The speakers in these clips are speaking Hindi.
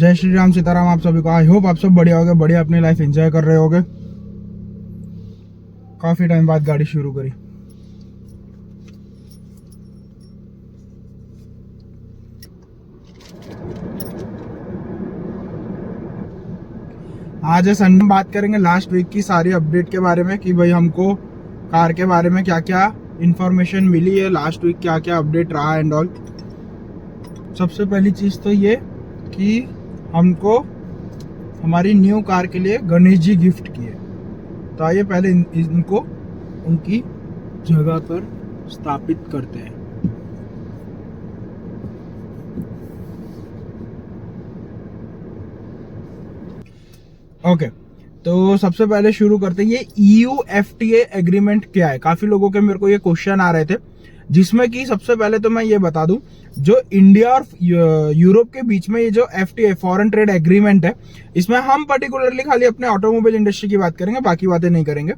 जय श्री राम सीताराम आप सभी को। आई होप आप सब बढ़िया होगे, बढ़िया अपनी लाइफ एंजॉय कर रहे होगे। काफी टाइम बाद गाड़ी शुरू करी। आज संडे बात करेंगे लास्ट वीक की सारी अपडेट के बारे में कि भाई हमको कार के बारे में क्या क्या इंफॉर्मेशन मिली है, लास्ट वीक क्या क्या अपडेट रहा एंड ऑल। सबसे पहली चीज तो ये कि हमको हमारी न्यू कार के लिए गणेश जी गिफ्ट किए। तो आइए पहले इनको उनकी जगह पर स्थापित करते हैं। ओके, तो सबसे पहले शुरू करते हैं। ये EU FTA एग्रीमेंट क्या है? काफी लोगों के मेरे को ये क्वेश्चन आ रहे थे, जिसमें कि सबसे पहले तो मैं ये बता दूं, जो इंडिया और यूरोप के बीच में ये जो FTA फॉरेन ट्रेड एग्रीमेंट है, इसमें हम पर्टिकुलरली खाली अपने ऑटोमोबाइल इंडस्ट्री की बात करेंगे, बाकी बातें नहीं करेंगे।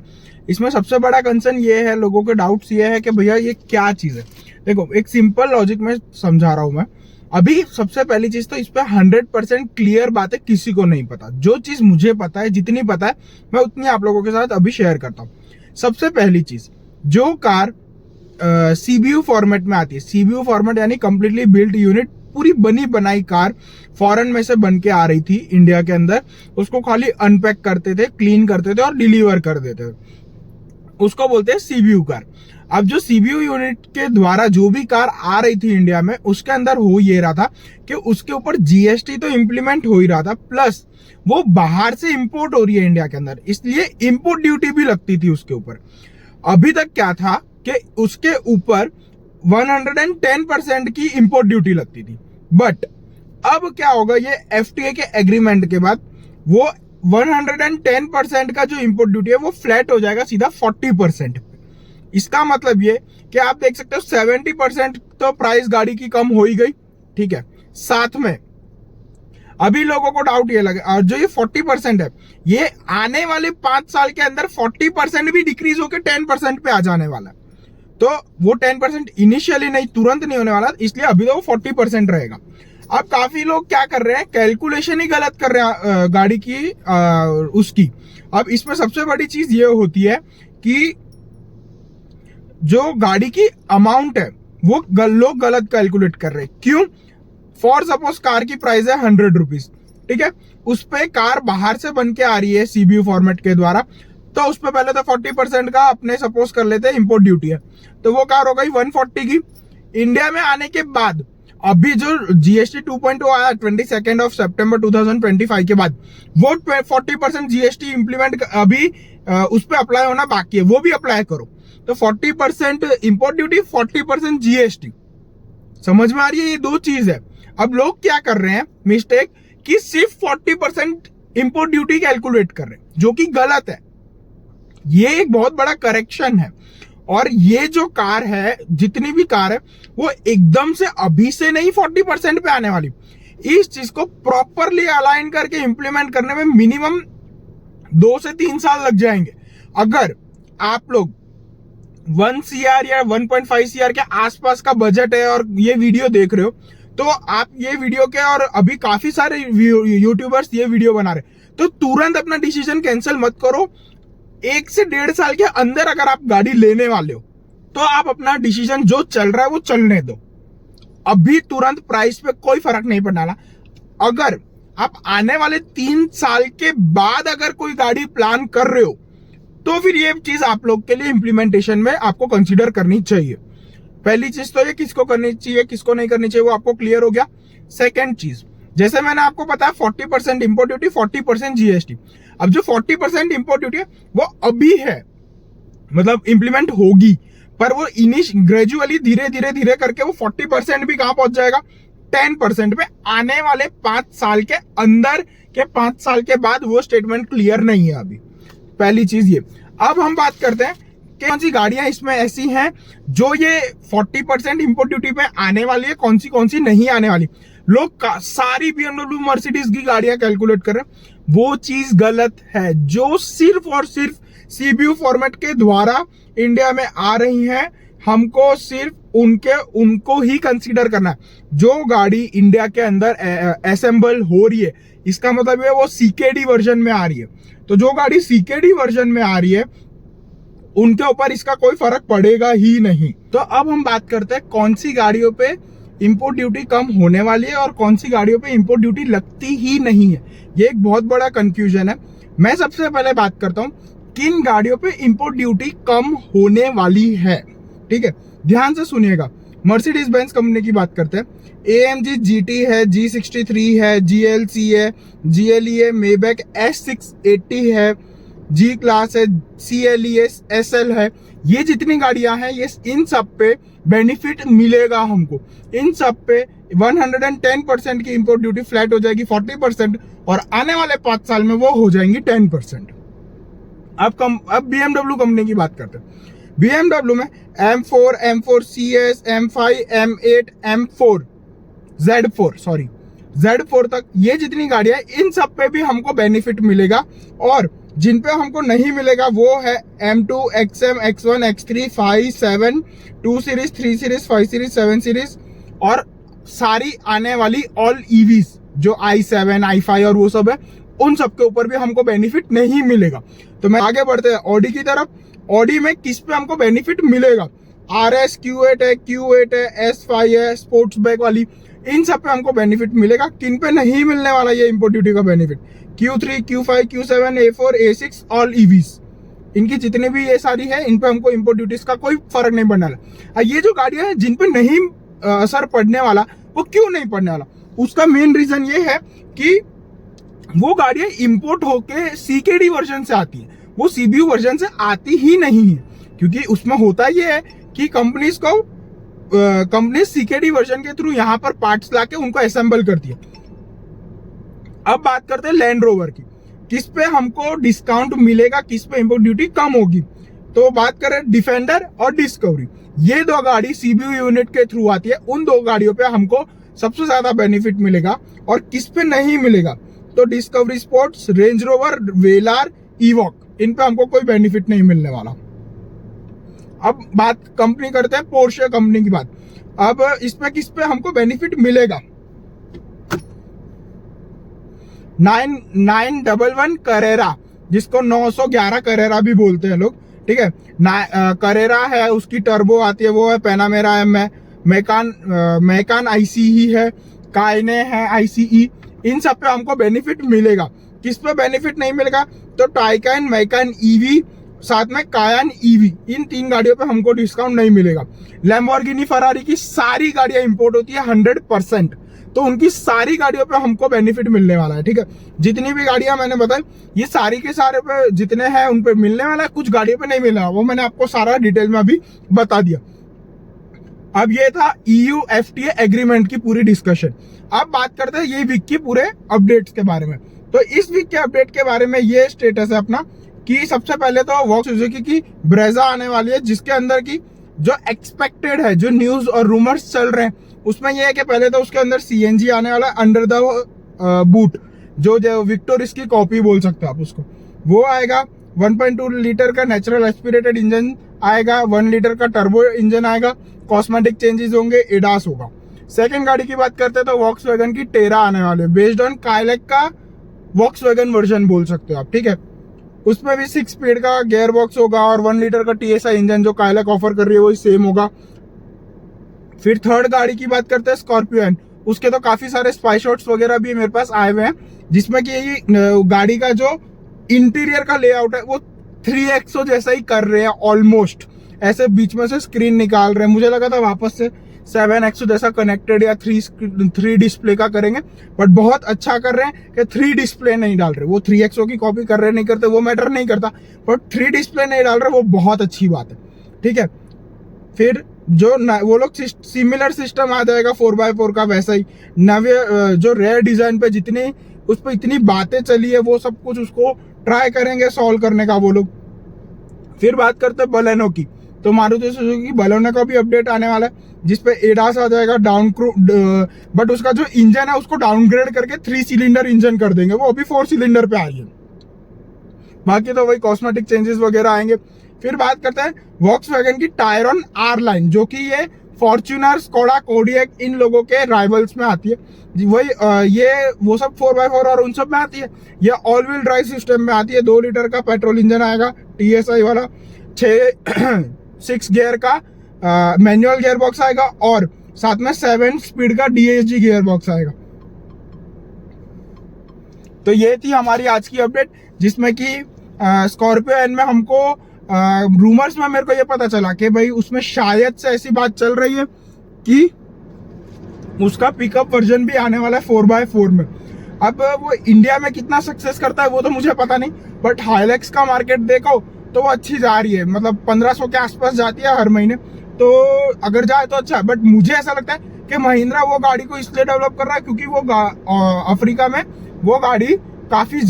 इसमें सबसे बड़ा कंसर्न ये है, लोगों के डाउट्स ये है कि भैया ये क्या चीज है। देखो, एक सिंपल लॉजिक में समझा रहा हूं मैं। अभी सबसे पहली चीज तो इस पे 100% क्लियर बात है, किसी को नहीं पता। जो चीज मुझे पता है, जितनी पता है, मैं उतनी आप लोगों के साथ अभी शेयर करता हूं। सबसे पहली चीज, जो कार CBU फॉर्मेट में आती है, CBU फॉर्मेट यानी कंप्लीटली बिल्ट यूनिट, पूरी बनी बनाई कार फॉरेन में से बन के आ रही थी इंडिया के अंदर, उसको खाली अनपैक करते थे, क्लीन करते थे और डिलीवर कर देते थे, उसको बोलते हैं CBU कार। अब जो CBU यूनिट के द्वारा जो भी कार आ रही थी इंडिया में, उसके अंदर हो ये रहा था कि उसके ऊपर GST तो इंप्लीमेंट हो ही रहा था, प्लस वो बाहर से इंपोर्ट हो रही है इंडिया के अंदर, इसलिए इंपोर्ट ड्यूटी भी लगती थी उसके ऊपर। अभी तक क्या था कि उसके ऊपर 110% की इंपोर्ट ड्यूटी लगती थी, बट अब क्या होगा, ये FTA के एग्रीमेंट के बाद वो 110% का जो इंपोर्ट ड्यूटी है वो फ्लैट हो जाएगा सीधा 40% पे। इसका मतलब ये कि आप देख सकते हो 70% तो प्राइस गाड़ी की कम हो ही गई, ठीक है। साथ में अभी लोगों को डाउट ये लगे, और जो ये 40% है, ये आने वाले 5 साल के अंदर 40% भी डिक्रीज होकर 10% पे आ जाने वाला है। तो वो 10% इनिशियली नहीं, तुरंत नहीं होने वाला, इसलिए अभी तो वो 40% रहेगा। अब काफी लोग क्या कर रहे हैं, कैलकुलेशन ही गलत कर रहे हैं गाड़ी की उसकी। अब इसमें सबसे बड़ी चीज ये होती है कि जो गाड़ी की अमाउंट है वो लोग गलत कैलकुलेट कर रहे हैं। क्यों? फॉर सपोज कार की प्राइस है 100 रुपीज, ठीक है, उस पे कार बाहर से बन के आ रही है CBU फॉर्मेट के द्वारा, तो उस पे पहले तो 40% का अपने सपोज कर लेते हैं इंपोर्ट ड्यूटी है, तो वो कार हो गई 140 की। इंडिया में आने के बाद अभी जो GST 2.0 आया 22 सितंबर 2025 के बाद, वो 40% GST इंप्लीमेंट अभी उस पर अप्लाई होना बाकी है, वो भी अप्लाई करो। तो 40% इंपोर्ट ड्यूटी, 40% GST, समझ में आ रही है? ये दो चीज है। अब लोग क्या कर रहे हैं मिस्टेक, कि सिर्फ 40% इंपोर्ट ड्यूटी कैलकुलेट कर रहे हैं, जो कि गलत है। ये एक बहुत बड़ा करेक्शन है। और ये जो कार है, जितनी भी कार है, वो एकदम से अभी से नहीं 40% पे आने वाली। इस चीज को प्रॉपरली अलाइन करके इंप्लीमेंट करने में मिनिमम 2 से 3 साल लग जाएंगे। अगर आप लोग 1 CR या 1.5 CR के आसपास का बजट है और ये वीडियो देख रहे हो, तो आप ये वीडियो के, और अभी काफी सारे यूट्यूबर्स ये वीडियो बना रहे, तो तुरंत अपना डिसीजन कैंसिल मत करो। 1 से 1.5 साल के अंदर अगर आप गाड़ी लेने वाले हो, तो आप अपना डिसीजन जो चल रहा है वो चलने दो। अभी तुरंत प्राइस पे कोई फर्क नहीं पड़ने वाला। अगर आप आने वाले 3 साल के बाद अगर कोई गाड़ी प्लान कर रहे हो, तो फिर ये चीज आप लोग के लिए इंप्लीमेंटेशन में आपको कंसीडर करनी चाहिए। पहली चीज तो ये किसको करनी चाहिए, किसको नहीं करनी चाहिए, वो आपको क्लियर हो गया। सेकंड चीज, जैसे मैंने आपको बताया 40% इंपोर्ट ड्यूटी, 40% GST। अब जो 40% इंपोर्ट ड्यूटी है वो अभी है, मतलब इंप्लीमेंट होगी, पर वो ग्रेजुअली धीरे धीरे करके वो 40% भी कहां पहुंच जाएगा, 10% पे आने वाले 5 साल के अंदर के 5 साल के बाद। वो स्टेटमेंट क्लियर नहीं है अभी। पहली चीज ये। अब हम बात करते हैं कि कौन सी गाड़ियां इसमें ऐसी हैं जो ये 40% इंपोर्ट ड्यूटी पे आने वाली है, कौन सी नहीं आने वाली। लोग सारी BMW मर्सिडीज की गाड़ियां कैलकुलेट कर रहे हैं, वो चीज गलत है। जो सिर्फ और सिर्फ CBU फॉर्मेट के द्वारा इंडिया में आ रही हैं, हमको सिर्फ उनको ही कंसीडर करना है। जो गाड़ी इंडिया के अंदर असेंबल हो रही है, इसका मतलब है वो सीकेडी वर्जन में आ रही है। तो जो गाड़ी सीकेडी वर्जन में आ रही है उनके ऊपर इसका कोई फर्क पड़ेगा ही नहीं। तो अब हम बात करते हैं कौन सी गाड़ियों पे इंपोर्ट ड्यूटी कम होने वाली है और कौन सी गाड़ियों पे इंपोर्ट ड्यूटी लगती ही नहीं है। ये एक बहुत बड़ा कंफ्यूजन है। मैं सबसे पहले बात करता हूं किन गाड़ियों पे इंपोर्ट ड्यूटी कम होने वाली है। ठीक है, ध्यान से सुनिएगा। मर्सिडीज बेंज कंपनी की बात करते हैं। AMG GT है, G63 है, GLC है, GLE है, मेबैक S680 है, G क्लास है, CLE SL है। ये जितनी गाड़ियां हैं ये इन सब पे बेनिफिट मिलेगा हमको। इन सब पे 110% की इंपोर्ट ड्यूटी फ्लैट हो जाएगी 40%, और आने वाले 5 साल में वो हो जाएंगी 10%। अब BMW कंपनी की बात करते हैं। BMW में M4, M4 CS, M5, M8, M4, Z4 तक ये जितनी गाड़ियां इन सब पे भी हमको बेनिफिट मिलेगा। और जिन पे हमको नहीं मिलेगा वो है M2, XM, X1, X3, 5, 7, 2 series, 3 series, 5 series, 7 series और सारी आने वाली ऑल EVs जो i7, i5 और वो सब है, उन सब के ऊपर भी हमको बेनिफिट नहीं मिलेगा। तो मैं आगे बढ़ते हैं ऑडी की तरफ। ऑडी में किस पे हमको बेनिफिट मिलेगा? RS, Q8 है, Q8 है, S5 है, स्पोर्ट्स बैक वाली, इन सब पे हमको बेनिफिट मिलेगा। किन पे नहीं मिलने वाला ये इंपोर्ट ड्यूटी का benefit? Q3, Q5, Q7, A4, A6 all EVs, इनकी जितने भी ये सारी है इन पे हमको इंपोर्ट ड्यूटीज का कोई फर्क नहीं पड़ने वाला। ये जो गाड़ियां हैं जिन पे नहीं असर पड़ने वाला, वो क्यों नहीं पड़ने वाला? उसका मेन रीजन ये है कि वो गाड़ियां इंपोर्ट होके सीकेडी वर्जन से आती है, वो CBU वर्जन से आती ही नहीं है। क्योंकि उसमें होता ये है कि कंपनी सीकेडी वर्जन के थ्रू यहाँ पर पार्ट्स लाके उनको असेंबल करती है। अब बात करते हैं लैंड रोवर की, किस पे हमको डिस्काउंट मिलेगा, किस पे इंपोर्ट ड्यूटी कम होगी। तो बात करें डिफेंडर और डिस्कवरी, ये दो गाड़ी CBU यूनिट के थ्रू आती है। उन दो गाड़ियों पे हमको सबसे ज्यादा बेनिफिट मिलेगा। और किस पे नहीं मिलेगा? तो डिस्कवरी स्पोर्ट्स, रेंज रोवर, वेलार, इवॉक, इन पे हमको कोई बेनिफिट नहीं मिलने वाला। अब बात कंपनी करते हैं पोर्शे कंपनी की बात। अब इस पे किस पे हमको बेनिफिट मिलेगा? 911 करेरा, जिसको 911 करेरा भी बोलते हैं लोग, ठीक है। करेरा है, उसकी टर्बो आती है, वो है पैनामेरा है, मैकान ICE ही है, काइने है ICE। इन सब पे हमको बेनिफिट मिलेगा। किस पे बेनिफिट नहीं मिलेगा? तो टाइकान, मैकान EV, साथ में कायान EV, इन 3 गाड़ियों पे हमको डिस्काउंट नहीं मिलेगा। लैम्बोर्गिनी फरारी की सारी गाड़ियां इंपोर्ट होती है 100%, तो उनकी सारी गाड़ियों पे हमको बेनिफिट मिलने वाला है। ठीक है, जितनी भी गाड़ियां मैंने बताई ये सारी के सारे पे जितने हैं उन पे मिलने वाला है, कुछ गाड़ियों पे नहीं मिलने वाला, वो मैंने आपको सारा डिटेल में अभी बता दिया। अब ये था EU FTA एग्रीमेंट की पूरी डिस्कशन। अब बात करते हैं ये वीक की पूरे अपडेट्स के बारे में। तो इस वीक के अपडेट के बारे में ये स्टेटस है अपना कि सबसे पहले तो वॉक्स सुजुकी की ब्रेजा आने वाली है, जिसके अंदर की जो एक्सपेक्टेड है, जो न्यूज और रूमर्स चल रहे हैं उसमें यह है कि पहले तो उसके अंदर CNG आने वाला है अंडर द बूट, जो विक्टोरिस की कॉपी बोल सकते हो आप उसको, वो आएगा। 1.2 लीटर का नेचुरल एस्पिरेटेड इंजन आएगा, 1 लीटर का टर्बो इंजन आएगा, कॉस्मेटिक चेंजेस होंगे, एडास होगा। सेकंड गाड़ी की बात करते हैं तो वॉक्सवैगन की टेरा आने वाले, बेस्ड ऑन काइलैक का वॉक्सवैगन वर्जन बोल सकते हो आप। ठीक है, उसमें भी 6 स्पीड का गियर बॉक्स होगा और 1 लीटर का TSI इंजन जो काइलैक ऑफर कर रही है वही सेम होगा। फिर थर्ड गाड़ी की बात करते हैं स्कॉर्पियन, उसके तो काफी सारे स्पाई शॉट्स वगैरह भी मेरे पास आए हुए हैं, जिसमें कि ये गाड़ी का जो इंटीरियर का लेआउट है वो 3XO जैसा ही कर रहे हैं ऑलमोस्ट, ऐसे बीच में से स्क्रीन निकाल रहे हैं। मुझे लगा था वापस से 7XO जैसा कनेक्टेड या 3 डिस्प्ले का करेंगे, बट बहुत अच्छा कर रहे हैं कि 3 डिस्प्ले नहीं डाल रहे। वो 3XO की कॉपी कर रहे नहीं करते वो मैटर नहीं करता, बट 3 डिस्प्ले नहीं डाल रहे वो बहुत अच्छी बात है। ठीक है, फिर जो वो लोग सिमिलर सिस्टम आ जाएगा 4x4 का, वैसा ही नवे जो रेयर डिजाइन पे जितनी उस पर इतनी बातें चली है वो सब कुछ उसको ट्राई करेंगे सॉल्व करने का वो लोग। फिर बात करते हैं बलेनो की, तो मारुति सुजुकी बलेनो का भी अपडेट आने वाला है, जिसपे एडास आ जाएगा, बट उसका जो इंजन है उसको डाउनग्रेड करके 3 सिलेंडर इंजन कर देंगे, वो अभी 4 सिलेंडर पे आ रही है। बाकी तो वही कॉस्मेटिक चेंजेस वगैरह आएंगे। फिर बात करते हैं वॉक्सवैगन की टायरॉन R लाइन, जो कि ये फॉर्च्यूनर, स्कोडा, कोडियक इन लोगों के राइवल्स में आती है वही। ये वो सब 4x4 और उन सब में आती है। ये ऑल व्हील ड्राइव सिस्टम में आती है। 2 लीटर का पेट्रोल इंजन आएगा TSI वाला, 6 गियर का मैनुअल गियर बॉक्स आएगा और साथ में 7 स्पीड का DSG गियर बॉक्स आएगा। तो ये थी हमारी आज की अपडेट, जिसमें कि स्कॉर्पियो एन में हमको रूमर्स में मेरे को ये पता चला कि भाई उसमें शायद से ऐसी बात चल रही है कि उसका पिकअप वर्जन भी आने वाला है 4x4 में। अब वो इंडिया में कितना सक्सेस करता है वो तो मुझे पता नहीं, बट हाइलैक्स का मार्केट देखो तो वो अच्छी जा रही है, मतलब 1500 के आसपास जाती है हर महीने। तो अगर जाए तो अच्छा है, बट मुझे ऐसा लगता है कि महिंद्रा वो गाड़ी को इसलिए डेवलप कर रहा है क्योंकि वो अफ्रीका में वो गाड़ी काफी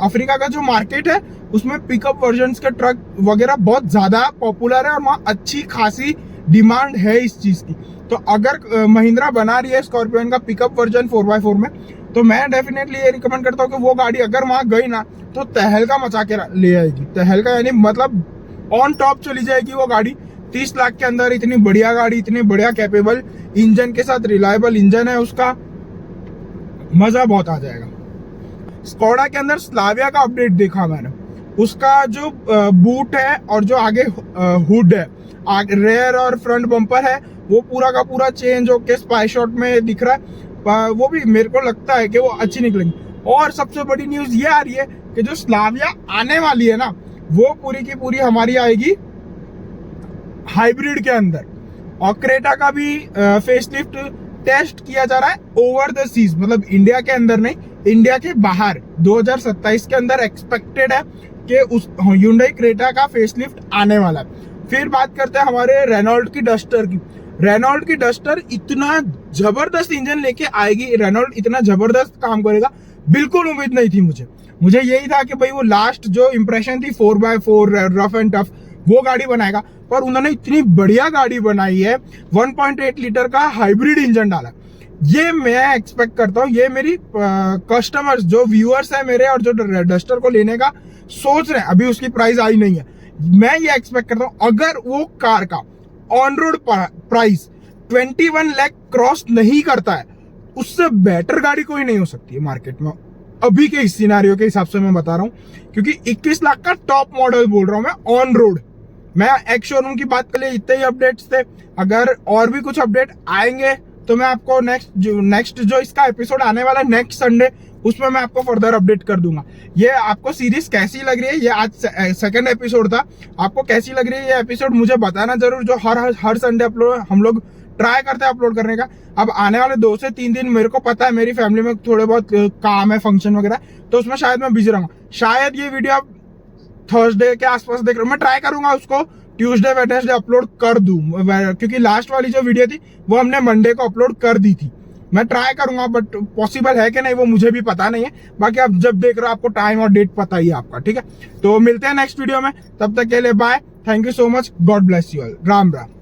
अफ्रीका का जो मार्केट है उसमें पिकअप वर्जन्स के ट्रक वगैरह बहुत ज्यादा पॉपुलर है और वहाँ अच्छी खासी डिमांड है इस चीज की। तो अगर महिंद्रा बना रही है स्कॉर्पियो का पिकअप वर्जन 4x4 में, तो मैं डेफिनेटली ये रिकमेंड करता हूँ कि वो गाड़ी अगर वहां गई ना तो तहलका मचा के ले आएगी। तहलका यानी मतलब ऑन टॉप चली जाएगी वो गाड़ी। 30 लाख के अंदर इतनी बढ़िया गाड़ी, इतनी बढ़िया कैपेबल इंजन के साथ, रिलायबल इंजन है उसका, मजा बहुत आ जाएगा। स्कोडा के अंदर स्लाविया का अपडेट देखा मैंने, उसका जो बूट है और जो आगे हुड है, रेयर और फ्रंट बम्पर है, वो पूरा का पूरा चेंज होके स्पाई शॉट में दिख रहा है। वो भी मेरे को लगता है कि वो अच्छी निकलेंगी। और सबसे बड़ी न्यूज ये आ रही है कि जो स्लाविया आने वाली है ना, वो पूरी की पूरी हमारी आएगी हाइब्रिड के अंदर। और क्रेटा का भी फेसलिफ्ट टेस्ट किया जा रहा है ओवर द सीज, मतलब इंडिया के अंदर नहीं, इंडिया के बाहर 2027 के अंदर एक्सपेक्टेड है कि उस Hyundai क्रेटा का फेसलिफ्ट आने वाला है। फिर बात करते हैं हमारे रेनॉल्ट की डस्टर की। रेनॉल्ट की डस्टर इतना जबरदस्त इंजन लेके आएगी, रेनॉल्ट इतना जबरदस्त काम करेगा, बिल्कुल उम्मीद नहीं थी मुझे यही था कि भाई वो लास्ट जो इंप्रेशन थी 4x4 रफ एंड टफ वो गाड़ी बनाएगा, पर उन्होंने इतनी बढ़िया गाड़ी बनाई है। 1.8 लीटर का हाइब्रिड इंजन डाला। ये मैं एक्सपेक्ट करता हूँ, ये मेरी कस्टमर्स जो व्यूअर्स है मेरे और जो डस्टर को लेने का सोच रहे हैं, अभी उसकी प्राइस आई नहीं है, मैं ये एक्सपेक्ट करता हूँ अगर वो कार का on road price 21 lakh cross नहीं करता है, उससे बेटर गाड़ी कोई नहीं हो सकती है मार्केट में अभी के इस सिनेरियो के हिसाब से मैं बता रहा हूँ। क्योंकि 21 लाख का टॉप मॉडल बोल रहा हूँ मैं ऑन रोड। मैं एक्स शोरूम की बात कर ले, इतने ही अपडेट्स थे। अगर और भी कुछ अपडेट आएंगे तो मैं आपको नेक्स्ट जो इसका एपिसोड आने वाला है नेक्स्ट संडे, उसमें मैं आपको फर्दर अपडेट कर दूंगा। ये आपको सीरीज कैसी लग रही है, ये आज सेकंड एपिसोड था, आपको कैसी लग रही है ये एपिसोड मुझे बताना जरूर। जो हर संडे अपलोड हम लोग ट्राई करते हैं अपलोड करने का। अब आने वाले 2 से 3 दिन मेरे को पता है मेरी फैमिली में थोड़े बहुत काम है, फंक्शन वगैरह, तो उसमें शायद मैं बिजी रहूंगा। शायद ये वीडियो आप थर्सडे के आसपास देख रहे हो, मैं ट्राई करूंगा उसको ट्यूसडे वेडनेसडे अपलोड कर दूं, क्योंकि लास्ट वाली जो वीडियो थी वो हमने मंडे को अपलोड कर दी थी। मैं ट्राई करूंगा, बट पॉसिबल है कि नहीं वो मुझे भी पता नहीं है। बाकी आप जब देख रहे हो आपको टाइम और डेट पता ही है आपका, ठीक है। तो मिलते हैं नेक्स्ट वीडियो में, तब तक के लिए bye, thank you so much, God bless you all, Ram Ram.